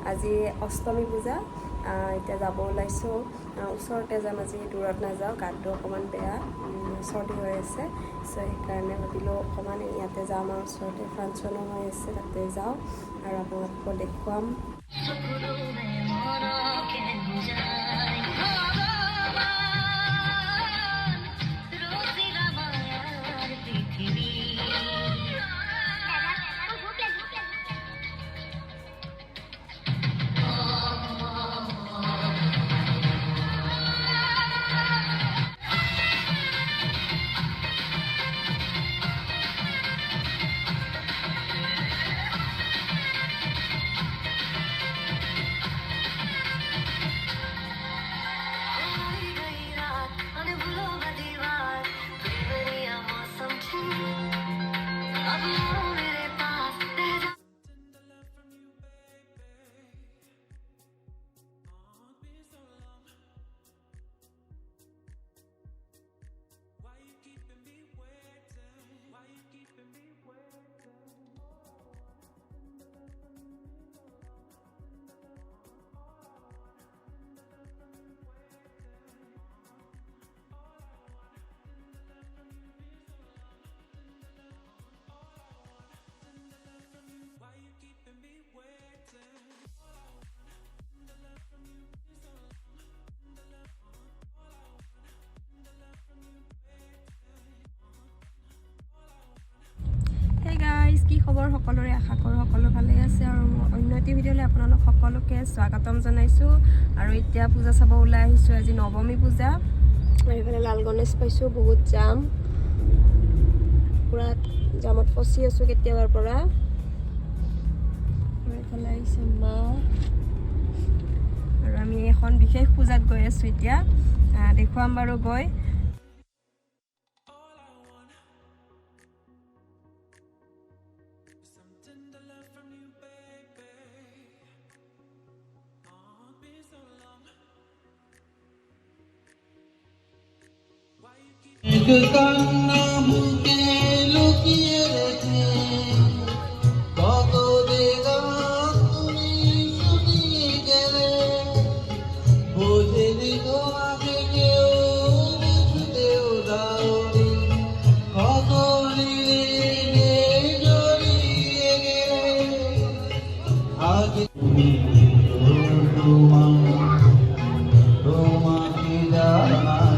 আজি অষ্টমী পূজা এতিয়া যাব ওলাইছোঁ ওচৰতে যাম আজি দূৰত নাযাওঁ গাটো অকণমান বেয়া চৰ্দি হৈ আছে চ' সেইকাৰণে ভাবিলোঁ অকণমান ইয়াতে যাম আৰু ওচৰতে ফাংচনো হৈ আছে তাতে যাওঁ আৰু আপোনালোকক দেখুৱাম Hey guys, কি খবৰ সকলোৰে আশা কৰোঁ সকলো ভালে আছে আৰু অন্য এটি ভিডিঅ'লৈ আপোনালোক সকলোকে স্বাগতম জনাইছোঁ আৰু এতিয়া পূজা চাব ওলাই আহিছোঁ আজি নৱমী পূজা আৰু এইফালে লাল গণেশ পাইছোঁ বহুত জাম পুৰা জামত ফচি আছোঁ কেতিয়াবাৰ পৰা আৰু এইফালে আহিছে মা আৰু আমি এখন বিশেষ পূজাত গৈ আছোঁ এতিয়া দেখুৱাম বাৰু গৈ কান্না বুকে লুকিয়ে রেখে কত দেগা তুমি শুনিয়ে গেলে বোঝেনি তোমাকে কেউ বুঝতেও দাওনি কত নীলে জড়িয়ে গেলে আগে তুমি তোমাকে জানাই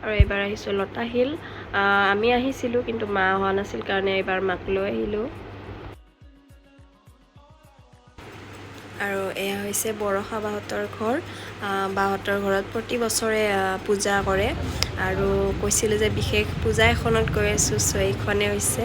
আৰু এইবাৰ আহিছোঁ লতাশিল আমি আহিছিলোঁ কিন্তু মা হোৱা নাছিল কাৰণে এইবাৰ মাক লৈ আহিলোঁ আৰু এয়া হৈছে বৰষা বাহঁতৰ ঘৰ বাহঁতৰ ঘৰত প্ৰতি বছৰে পূজা কৰে আৰু কৈছিলে যে বিশেষ পূজা এখনত গৈ আছোঁ চ' এইখনে হৈছে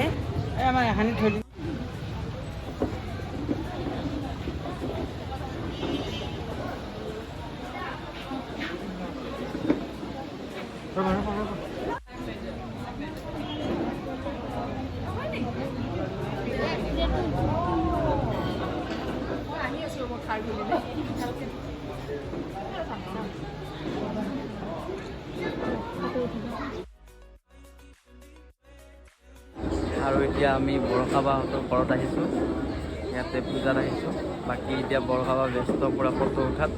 আৰু এতিয়া আমি বৰষা বাহঁতৰ ঘৰত আহিছোঁ ইয়াতে পূজাত আহিছোঁ বাকী এতিয়া বৰষা বা ব্যস্ত পুৰা ফটো উঠাত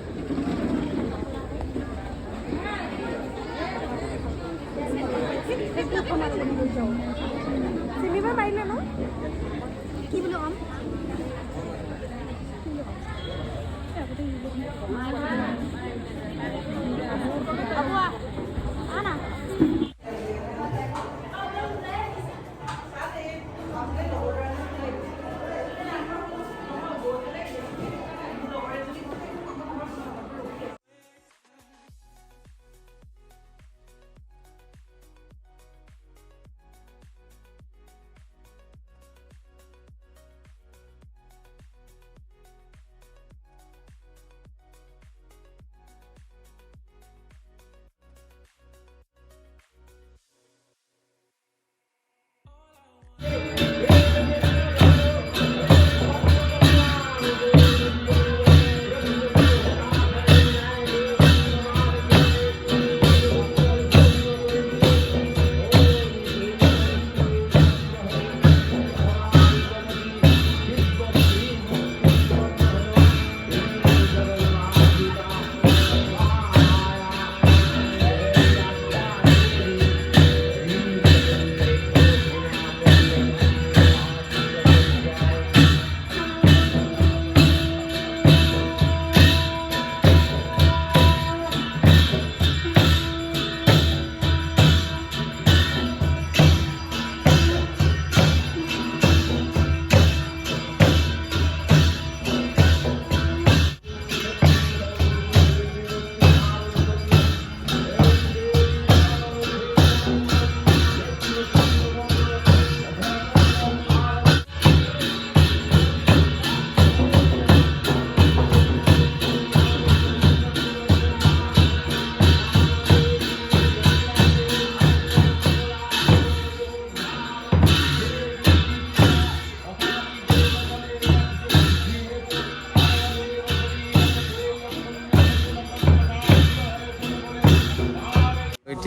চিনিব পাৰিলে ন কি বুলি ক'ম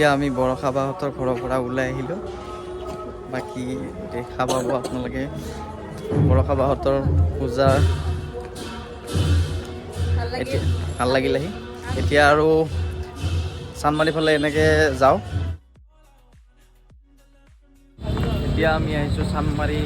এতিয়া আমি বৰষাবাহঁতৰ ঘৰৰ পৰা ওলাই আহিলোঁ। বাকী দেখা পাব আপোনালোকে বৰষাবাহঁতৰ পূজাৰ। এতিয়া ভাল লাগিল আহি। এতিয়া আৰু চানমাৰি ফালে এনেকৈ যাওঁ। এতিয়া আমি আহিছোঁ চানমাৰি।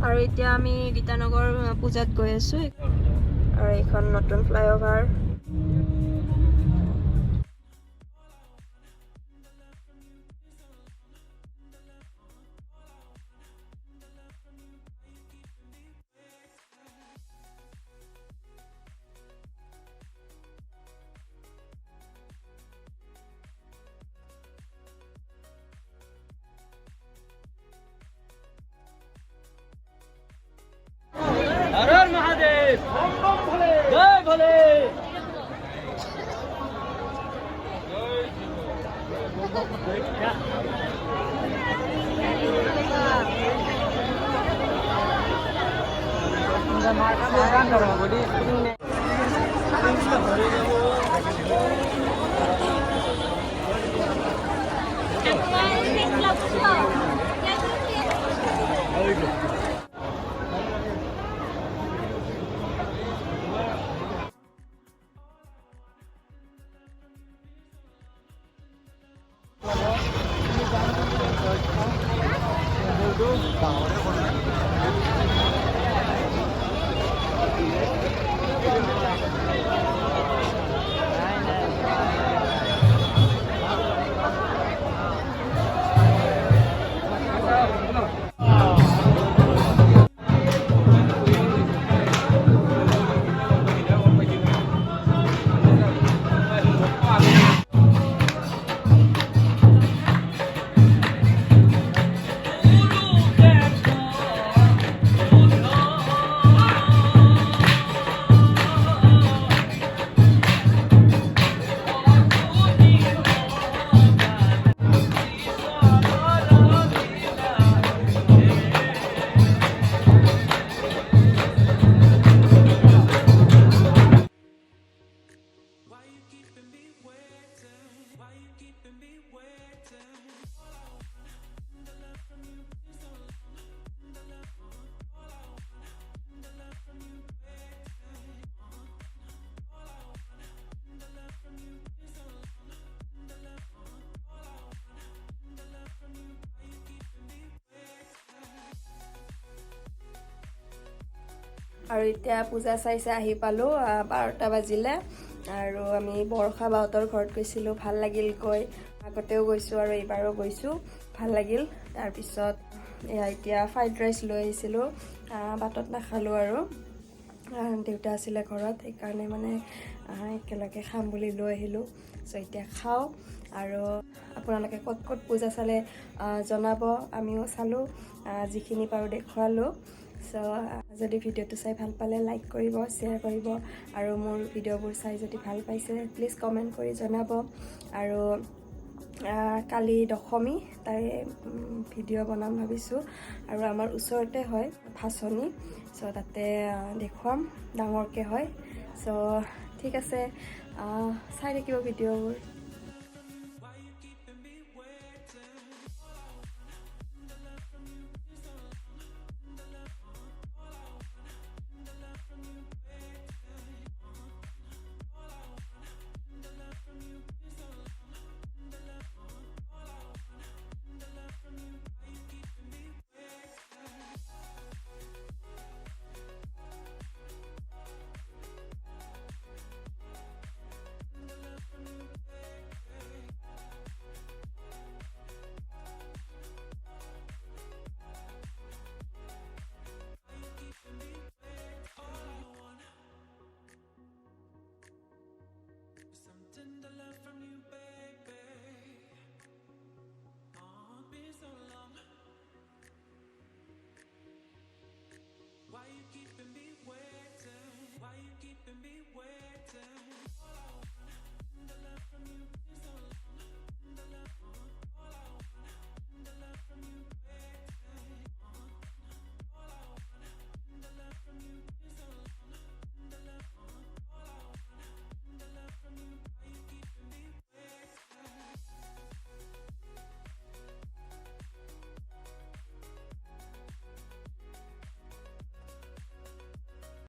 আৰু এতিয়া আমি গীতানগৰ পূজাত গৈ আছোঁ আৰু এইখন নতুন ফ্লাইঅভাৰ। জয় ভোলে আৰু এতিয়া পূজা চাইছে আহি পালোঁ 12টা বাজিলে আৰু আমি বৰষা বাহঁতৰ ঘৰত গৈছিলোঁ ভাল লাগিল গৈ আগতেও গৈছোঁ আৰু এইবাৰো গৈছোঁ ভাল লাগিল তাৰপিছত এতিয়া ফ্ৰাইড ৰাইচ লৈ আহিছিলোঁ বাটত নাখালোঁ আৰু দেউতা আছিলে ঘৰত সেইকাৰণে মানে একেলগে খাম বুলি লৈ আহিলোঁ চ' এতিয়া খাওঁ আৰু আপোনালোকে ক'ত ক'ত পূজা চালে জনাব আমিও চালোঁ যিখিনি পাৰোঁ দেখুৱালোঁ চ' যদি ভিডিঅ'টো চাই ভাল পালে লাইক কৰিব শ্বেয়াৰ কৰিব আৰু মোৰ ভিডিঅ'বোৰ চাই যদি ভাল পাইছে প্লিজ কমেণ্ট কৰি জনাব আৰু কালি দশমী তাৰে ভিডিঅ' বনাম ভাবিছোঁ আৰু আমাৰ ওচৰতে হয় ভাচনি চ' তাতে দেখুৱাম ডাঙৰকৈ হয় চ' ঠিক আছে চাই থাকিব ভিডিঅ'বোৰ